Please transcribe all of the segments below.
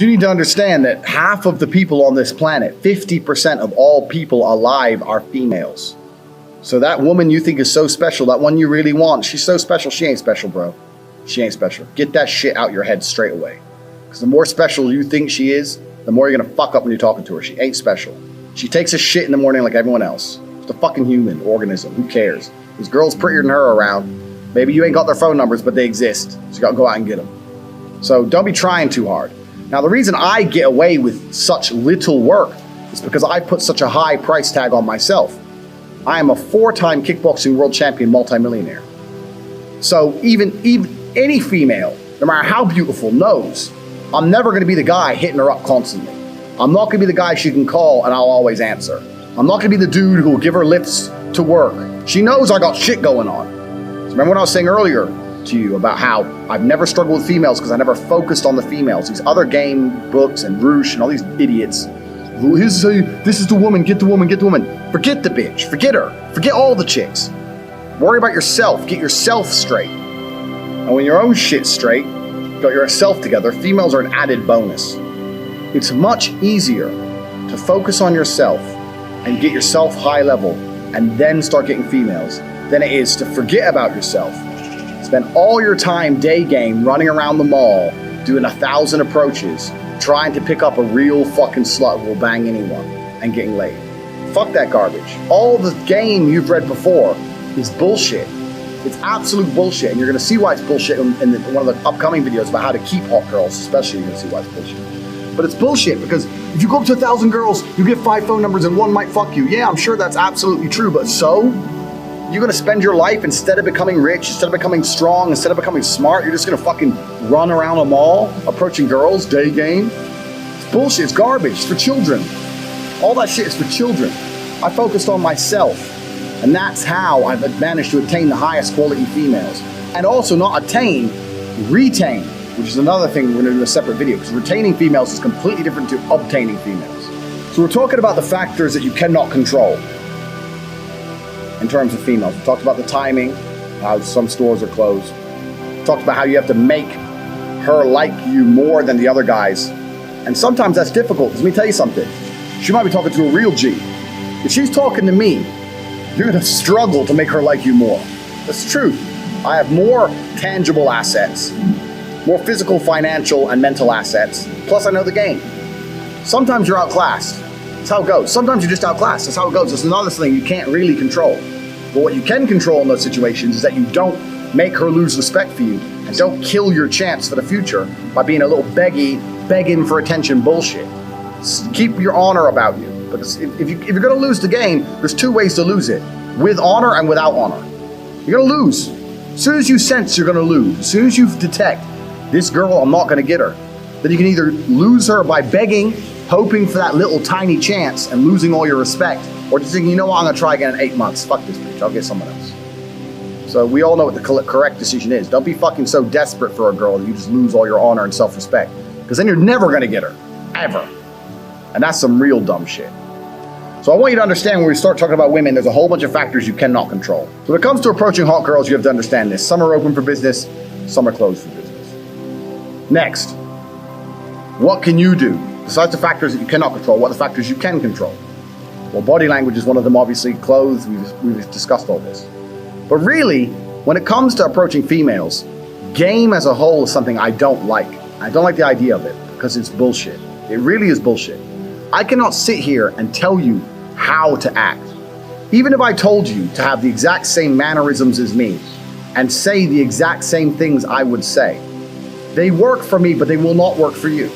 You need to understand that half of the people on this planet, 50% of all people alive, are females. So that woman you think is so special, that one you really want, she's so special, she ain't special, bro. She ain't special. Get that shit out your head straight away. Because the more special you think she is, the more you're going to fuck up when you're talking to her. She ain't special. She takes a shit in the morning like everyone else. Just a fucking human organism. Who cares? There's girls prettier than her around. Maybe you ain't got their phone numbers, but they exist. So you got to go out and get them. So don't be trying too hard. Now, the reason I get away with such little work is because I put such a high price tag on myself. I am a 4-time kickboxing world champion multimillionaire. So even any female, no matter how beautiful, knows I'm never going to be the guy hitting her up constantly. I'm not going to be the guy she can call and I'll always answer. I'm not going to be the dude who will give her lifts to work. She knows I got shit going on. So remember what I was saying earlier to you about how I've never struggled with females because I never focused on the females. These other game books and Roosh and all these idiots. This is the woman, get the woman, get the woman. Forget the bitch, forget her, forget all the chicks. Worry about yourself, get yourself straight. And when your own shit's straight, got yourself together, females are an added bonus. It's much easier to focus on yourself and get yourself high level and then start getting females than it is to forget about yourself. Spend all your time day game running around the mall, doing 1,000 approaches, trying to pick up a real fucking slut who will bang anyone and getting laid. Fuck that garbage. All the game you've read before is bullshit. It's absolute bullshit, and you're gonna see why it's bullshit in one of the upcoming videos about how to keep hot girls, especially you're gonna see why it's bullshit. But it's bullshit because if you go up to 1,000 girls, you get 5 phone numbers and one might fuck you. Yeah, I'm sure that's absolutely true, but so? You're gonna spend your life, instead of becoming rich, instead of becoming strong, instead of becoming smart, you're just gonna fucking run around a mall, approaching girls, day game. It's bullshit, it's garbage, it's for children. All that shit is for children. I focused on myself, and that's how I've managed to attain the highest quality females. And also not attain, retain, which is another thing we're gonna do in a separate video, because retaining females is completely different to obtaining females. So we're talking about the factors that you cannot control in terms of females. We talked about the timing, how some stores are closed. We talked about how you have to make her like you more than the other guys. And sometimes that's difficult, because let me tell you something. She might be talking to a real G. If she's talking to me, you're gonna struggle to make her like you more. That's the truth. I have more tangible assets, more physical, financial, and mental assets. Plus I know the game. Sometimes you're outclassed. That's how it goes. Sometimes you're just outclassed. That's how it goes. It's another thing you can't really control. But what you can control in those situations is that you don't make her lose respect for you and don't kill your chance for the future by being a little begging for attention bullshit. Keep your honor about you. Because if you're going to lose the game, there's 2 ways to lose it. With honor and without honor. You're going to lose. As soon as you sense you're going to lose, as soon as you detect, this girl, I'm not going to get her, then you can either lose her by begging, hoping for that little tiny chance and losing all your respect, or just thinking, you know what, I'm going to try again in 8 months. Fuck this bitch, I'll get someone else. So we all know what the correct decision is. Don't be fucking so desperate for a girl that you just lose all your honor and self-respect. Because then you're never going to get her. Ever. And that's some real dumb shit. So I want you to understand when we start talking about women, there's a whole bunch of factors you cannot control. So when it comes to approaching hot girls, you have to understand this. Some are open for business, some are closed for business. Next, what can you do? Besides the factors that you cannot control, what are the factors you can control? Well, body language is one of them, obviously. Clothes, we've discussed all this. But really, when it comes to approaching females, game as a whole is something I don't like. I don't like the idea of it because it's bullshit. It really is bullshit. I cannot sit here and tell you how to act. Even if I told you to have the exact same mannerisms as me and say the exact same things I would say, they work for me, but they will not work for you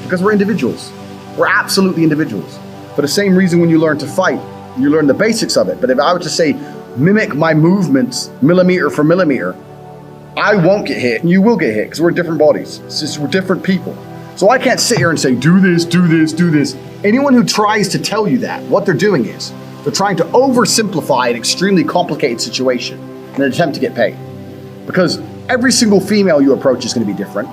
because we're individuals. We're absolutely individuals. For the same reason when you learn to fight, you learn the basics of it. But if I were to say, mimic my movements millimeter for millimeter, I won't get hit and you will get hit because we're different bodies. It's just, we're different people. So I can't sit here and say, do this, do this, do this. Anyone who tries to tell you that, what they're doing is, they're trying to oversimplify an extremely complicated situation in an attempt to get paid. Because every single female you approach is going to be different.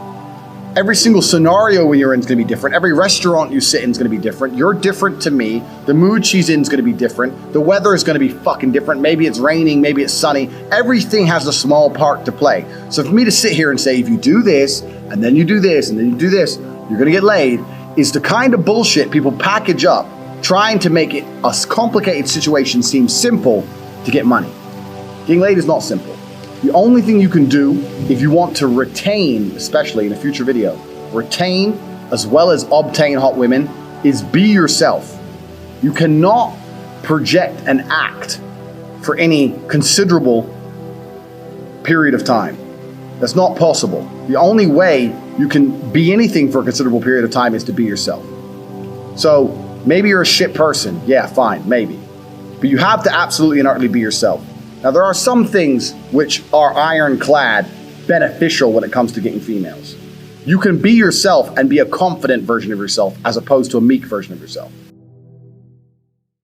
Every single scenario when you're in is going to be different. Every restaurant you sit in is going to be different. You're different to me. The mood she's in is going to be different. The weather is going to be fucking different. Maybe it's raining, maybe it's sunny. Everything has a small part to play. So for me to sit here and say, if you do this, and then you do this, and then you do this, you're gonna get laid, is the kind of bullshit people package up, trying to make it a complicated situation seem simple to get money. Getting laid is not simple. The only thing you can do if you want to retain, especially in a future video, retain as well as obtain hot women, is be yourself. You cannot project and act for any considerable period of time. That's not possible. The only way you can be anything for a considerable period of time is to be yourself. So maybe you're a shit person. Yeah, fine, maybe. But you have to absolutely and utterly be yourself. Now, there are some things which are ironclad beneficial when it comes to getting females. You can be yourself and be a confident version of yourself as opposed to a meek version of yourself.